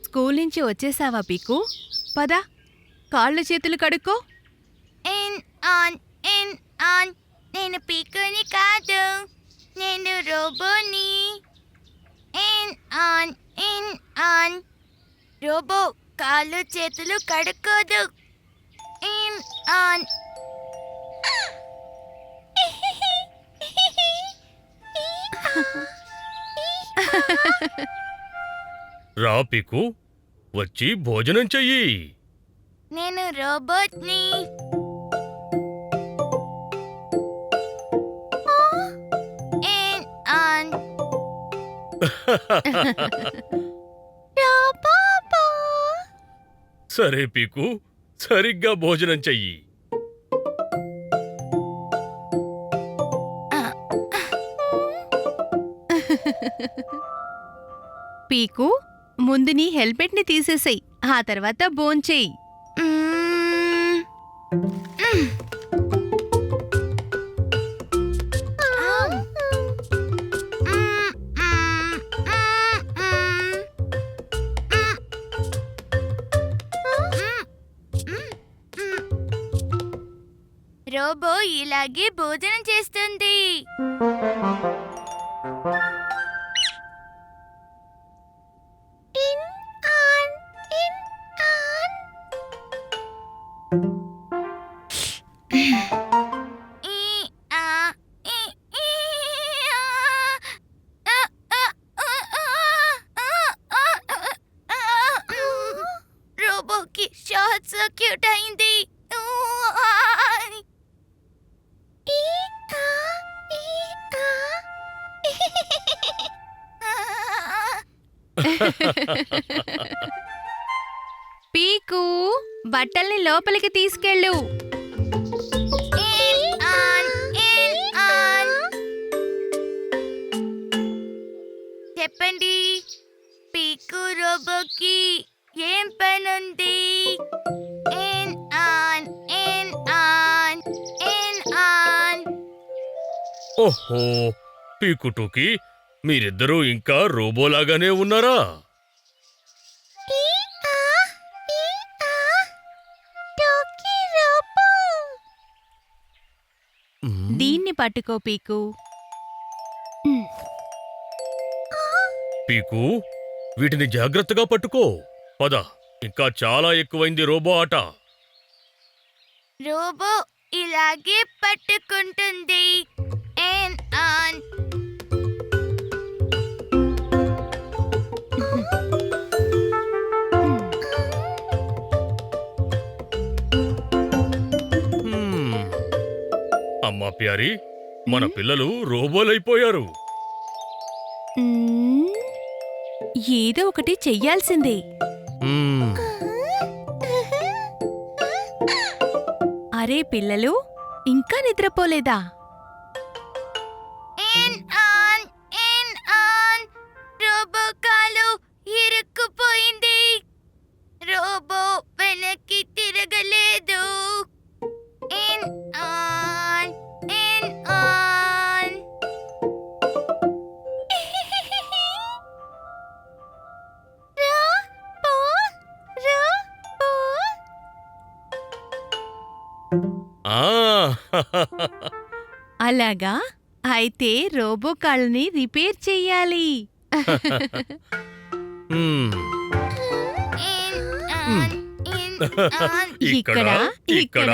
School నుంచి వచ్చేసావా పీకు? పద, కాళ్ళు చేతులు కడుక్కో. నేను పీకుని కాదు, నేను రోబోని. రోబో కాళ్ళు చేతులు కడుక్కోదు. రా పీకు, వచ్చి భోజనం చెయ్యి. నేను రోబోట్ని. సరే పీకు, సరిగ్గా భోజనం చెయ్యి. పీకు, ముందు నీ హెల్మెట్ని తీసేసేయ్, ఆ తర్వాత భోంచేయి. రోబో ఇలాగే భోజనం చేస్తుంది. రోబోకి షార్ట్ సర్క్యూట్ అయింది. పీకు, బట్టల్ని లోపలికి తీసుకెళ్ళు. చెప్పండి, పీకు రోబోకి ఏం పనుంది? ఓహో, పీకుటూకి, మీరిద్దరూ ఇంకా రోబోలాగానే ఉన్నారా? దీన్ని పట్టుకో పీకు. పీకు, వీటిని జాగ్రత్తగా పట్టుకో. పద, ఇంకా చాలా ఎక్కువైంది రోబో ఆట. రోబో ఇలాగే పట్టుకుంటుంది. అమ్మా ప్యారీ, మన పిల్లలు రోబోలైపోయారు. ఏదో ఒకటి చెయ్యాల్సిందే. అరే పిల్లలు, ఇంకా నిద్రపోలేదా? రోబో కాలు ఇరుక్కుపోయింది. రోబో వెనక్కి తిరగలేదు. అలాగా, అయితే రోబో కాళ్ళని రిపేర్ చెయ్యాలి. ఇక్కడ, ఇక్కడ,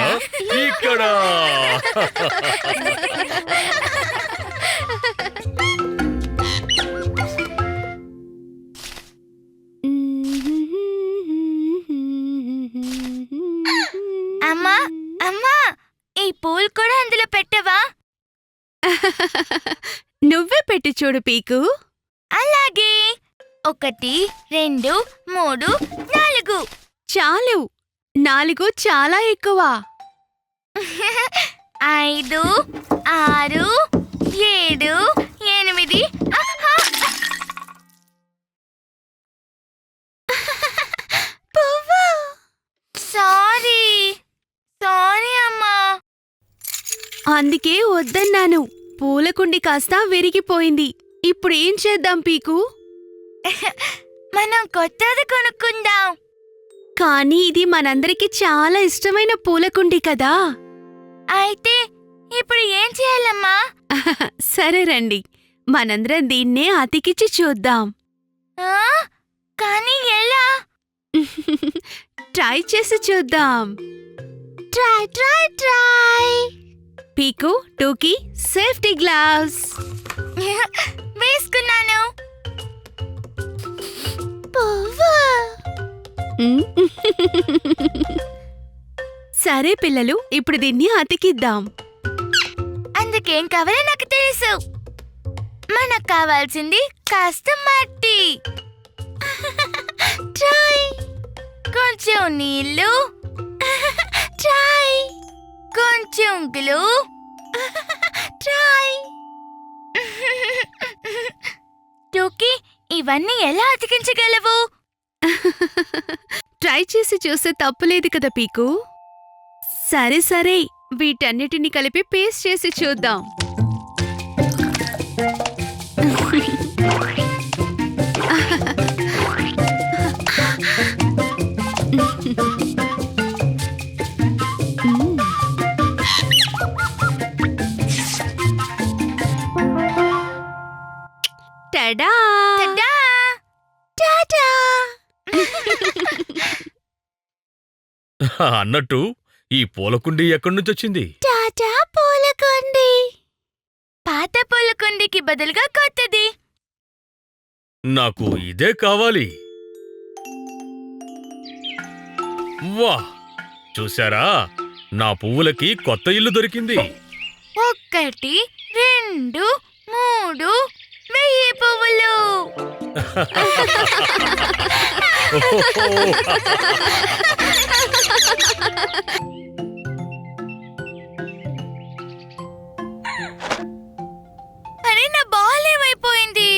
ఇక్కడ. అమ్మా, అమ్మా, ఈ పూలు కూడా అందులో పెట్టవా? నువ్వే పెట్టి చూడు పీకు. అలాగే. 1, 2, 3, 4. చాలు, 4 చాలా ఎక్కువ. 5, 6, 7, 8. సారీ అమ్మా. అందుకే వద్దన్నాను. పూలకుండి కాస్త విరిగిపోయింది. ఇప్పుడేం చేద్దాం పీకు? మనం కొత్తది కొనుక్కుందాం. కానీ ఇది మనందరికీ చాలా ఇష్టమైన పూలకుండి కదా. అయితే ఇప్పుడు ఏం చేయాలమ్మా? సరే రండి, మనందరం దీన్నే అతికిచ్చి చూద్దాం. ఆ? కానీ ఎలా? ట్రై చేసి చూద్దాం. Try try try. పీకు, టూకీ, సేఫ్టీ గ్లౌస్. వేసుకున్నాను. పువ్వు. సరే పిల్లలు, ఇప్పుడు దీన్ని అతికిద్దాం. అందుకేం కావాలో నాకు తెలుసు. మనకు కావాల్సింది కాస్త మట్టి. ట్రై. కొంచెం నీళ్ళు. ట్రై. కొంచెం గ్లూ. ట్రై. టోకీ, ఇవన్నీ ఎలా అతికించగలవు? ట్రై చేసి చూస్తే తప్పులేదు కదా పీకు. సరే సరే, వీటన్నిటిని కలిపి పేస్ట్ చేసి చూద్దాం. టడా! టడా! టాటా! అన్నట్టు ఈ పూలకుండి ఎక్కడి నుంచి వచ్చింది? టాటా పూలకుండి. పాత పూలకుండికి బదులుగా కొత్తది. నాకు ఇదే కావాలి. వా, చూశారా, నా పువ్వులకి కొత్త ఇల్లు దొరికింది. 1, 2, 3 1000 పువ్వులు. అరే, నా బాల్ ఏమైపోయింది?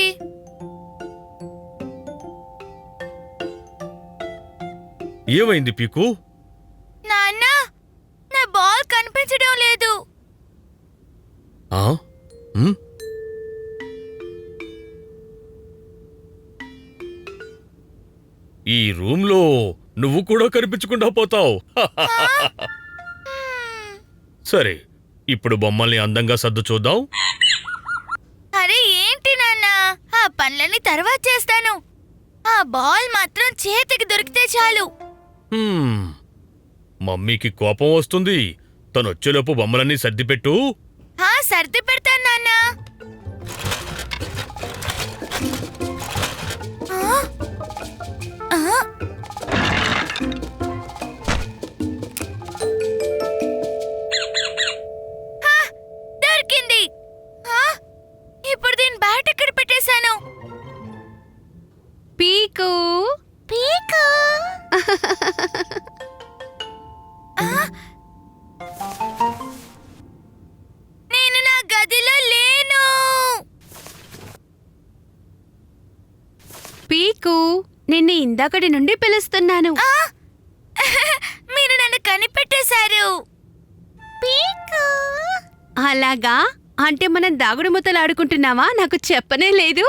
ఏమైంది పీకు? నాన్న, నా బాల్ కనిపించడం లేదు. ఆ? ఉమ్? ఈ రూమ్లో నువ్వు కూడా కనిపించకుండా పోతావు. సరే, ఇప్పుడు బొమ్మల్ని అందంగా సర్దు చూద్దాం. అరే ఏంటి నాన్న, ఆ పనులన్నీ తర్వాత చేస్తాను. ఆ బాల్ మాత్రం చేతికి దొరికితే చాలు. హ్మ్, మమ్మీకి కోపం వస్తుంది. తనొచ్చేలోపు బొమ్మలన్నీ సర్దిపెట్టు. సర్ది పెడతాను నాన్న. దొరికింది. ఇప్పుడు దీని బ్యాట్ ఎక్కడ పెట్టేశాను? పీకు, పీకు. నేను నా గదిలో లేను. పీకు, నిన్ను ఇందాకటి నుండి పిలుస్తున్నాను. మీరు నన్ను కనిపెట్టేశారు. పీకు. అలాగా? అంటే మనం దాగుడు ముద్దలు ఆడుకుంటున్నావా? నాకు చెప్పనే లేదు.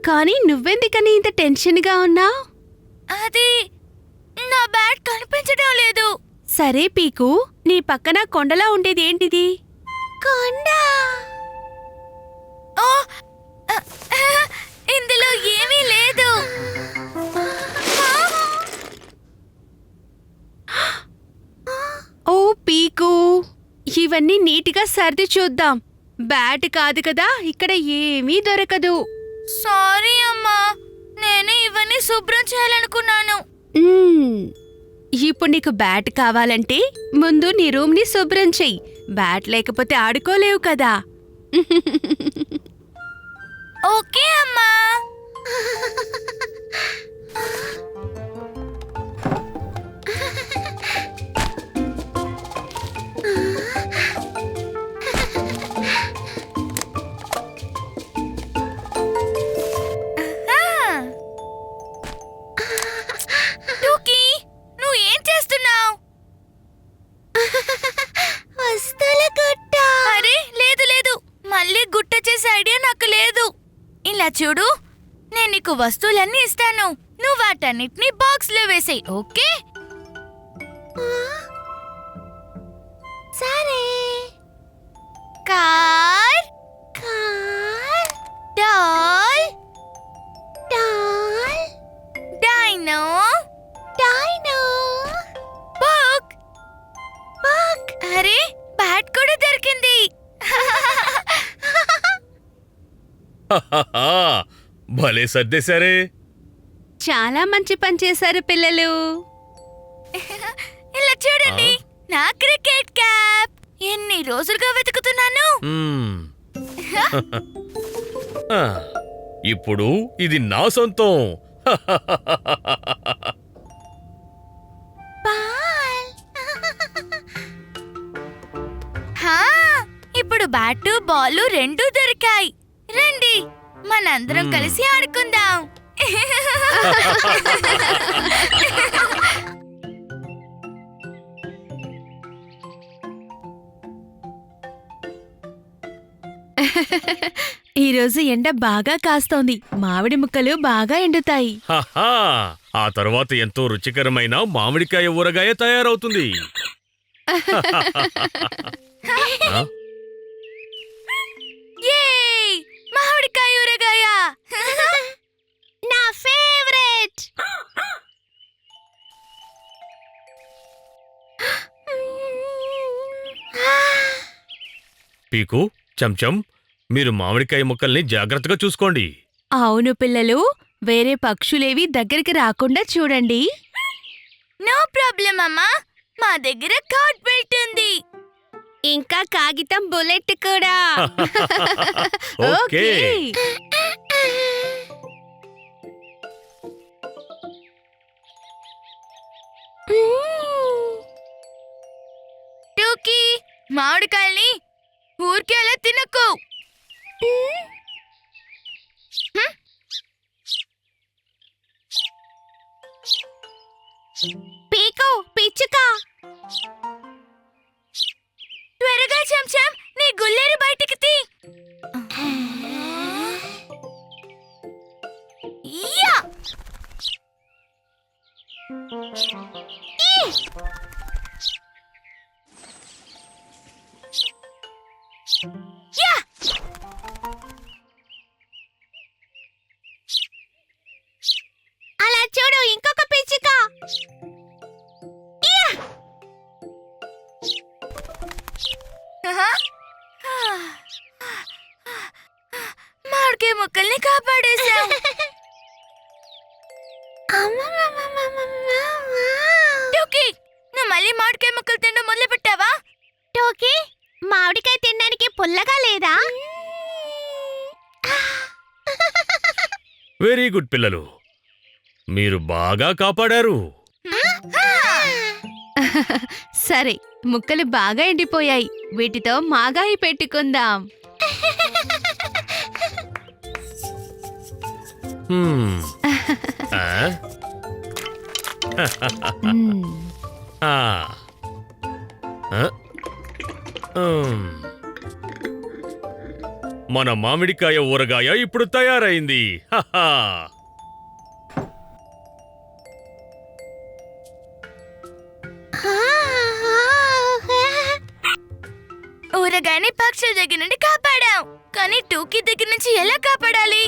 కానీ నువ్వెందుకని ఇంత టెన్షన్గా ఉన్నావు? అది నా బ్యాట్ కనిపించడం లేదు. సరే పీకు, నీ పక్కన కొండలా ఉండేది ఏంటిది? కొండ. ఓ, ఇందులో ఏమీ లేదు. ఓ పీకు, ఇవన్నీ నీటిగా సర్ది చూద్దాం. బ్యాట్ కాదు కదా, ఇక్కడ ఏమీ దొరకదు. సారీ అమ్మా, నేను ఇవన్నీ శుభ్రం చేయాలనుకున్నాను. ఇప్పుడు నీకు బ్యాట్ కావాలంటే ముందు నీ రూమ్ని శుభ్రం చెయ్యి. బ్యాట్ లేకపోతే ఆడుకోలేవు కదా. ఓకే అమ్మా. టూకీ, నువ్వు ఏం చేస్తున్నావు? వస్తువుల గుట్ట. అరే లేదు లేదు, మళ్ళీ గుట్ట చూడు, నేను నీకు వస్తువులన్నీ ఇస్తాను. నువ్వు వాటన్నిటిని బాక్స్ లో వేసేయ్, ఓకే? సరే. Car, car, doll, doll, dino, dino, book, book. అరే, బ్యాట్ కూడా దొరికింది. హహహా, భలే సర్దేశారే. చాలా మంచి పని చేశారు పిల్లలు. ఇలా చూడండి, నా క్రికెట్ క్యాప్. ఎన్ని రోజులుగా వెతుకుతున్నాను. మ్మ్. ఆ, ఇప్పుడు ఇది నా సొంతం. బాల్. హా, ఇప్పుడు బ్యాటు బాలు రెండూ దొరికాయి. రండి, మనందరం కలిసి ఆడుకుందాం. ఈరోజు ఎండ బాగా కాస్తోంది. మామిడి ముక్కలు బాగా ఎండుతాయి. హహా, ఆ తర్వాత ఎంతో రుచికరమైన మామిడికాయ ఊరగాయ తయారవుతుంది. ఆ, యేయ్! మామిడికాయ ఊరగాయ. నా ఫేవరెట్. పీకు, చెంచం, మీరు మామిడికాయ ముక్కల్ని జాగ్రత్తగా చూసుకోండి. అవును పిల్లలు, వేరే పక్షులేవి దగ్గరికి రాకుండా చూడండి. నో ప్రాబ్లం అమ్మా, మా దగ్గర కార్డ్ బెల్ట్ ఉంది. ఇంకా కాగితం బుల్లెట్ కూడా. ఓకే. టూకీ, మామిడికాయల్ని ఊరికే అలా తినకు. పీకు, పిచ్చుక. త్వరగా చెంచం, నీ గుల్లేరు బయటికి తీ. యా! యా! అలా చూడు, ఇంకొక పిచ్చుక. మామిడికాయ ముక్కల్ని కాపాడేశాం. టోకీ, నువ్వు మళ్ళీ మామిడికాయ ముక్కలు తినడం మొదలు పెట్టావా? టోకీ, మామిడికాయ తినడానికి పుల్లగా లేదా? వెరీ గుడ్ పిల్లలు, మీరు బాగా కాపాడారు. సరే, ముక్కలు బాగా ఎండిపోయాయి. వీటితో మాగాయి పెట్టుకుందాం. హ్మ్. ఆ? ఆ. ఆ? మన మామిడికాయ ఊరగాయ ఇప్పుడు తయారైంది. హహా. ఊరగాయని పక్షుల దగ్గర నుండి కాపాడాం, కానీ టూకీ దగ్గర నుంచి ఎలా కాపాడాలి?